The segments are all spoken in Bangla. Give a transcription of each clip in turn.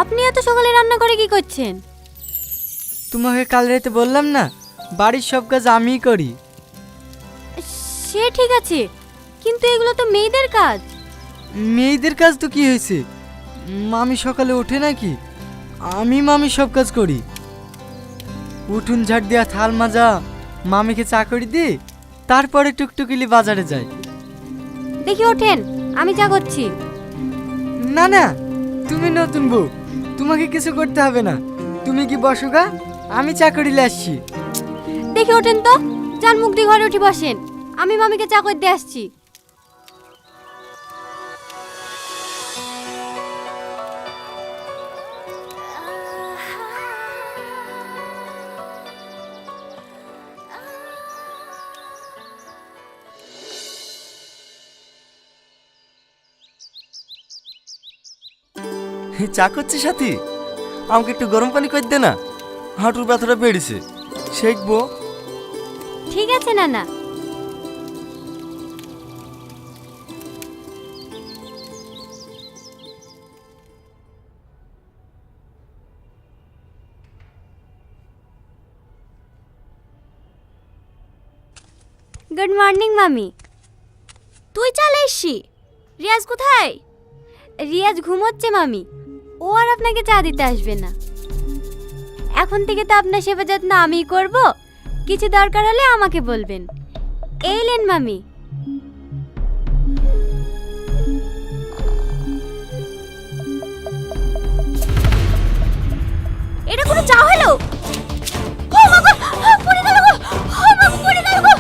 আপনি এত সকালে রান্না করে কি করছেন? তোমাকে কাল রাতে বললাম না, বাড়ির সব কাজ আমিই করি। সে ঠিক আছে, কিন্তু এগুলো তো মেয়েদের কাজ। মেয়েদের কাজ তো কি হয়েছে? মামি সকালে ওঠে নাকি? মামি সব কাজ করি। উঠুন ঝাড় দেওয়া, থাল মাজা, মামিকে চা করে দিই, তারপরে টুকটুকিলি বাজারে যাই। দেখি ওঠেন, আমি চা করছি। না না, তুমি নতুন বউ, তোমাকে কিছু করতে হবে না। তুমি কি বসো গা, আমি চা করিলে আসছি। দেখি ওঠেন তো, যান মুখ দিয়ে ঘরে উঠে বসেন, আমি মামিকে চা করে দিয়ে আসছি। চা করছিস সাথী? আমাকে একটু গরম পানি করে দে না, হাঁটুর ব্যথাটা বেড়েছে, শেখবো। ঠিক আছে নানা। গুড মর্নিং মামি। তুই চলে এসছি? রিয়াজ কোথায়? রিয়াজ ঘুমোচ্ছে মামি, ও আর আপনাকে চা দিতে আসবে না। এখন থেকে তো আপনার সেবা যত্ন আমিই করব, কিছু দরকার হলে আমাকে বলবেন। এইলেন মামি। এটা কোনো চা হলো? ও মা গো, পড়ে গেল গো, ও মা গো, পড়ে গেল গো,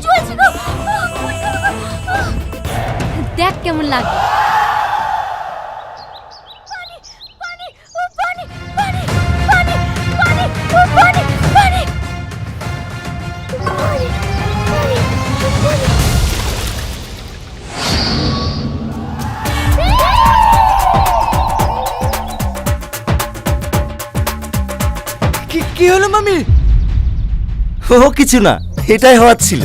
জ্বলছে গো, পড়ে গেল গো। দেখ কেমন লাগে। পানি পানি ও পানি পানি পানি পানি ও পানি পানি পানি পানি পানি। কি হলো মামি? ও কিছু না, এটাই হওয়ার ছিল।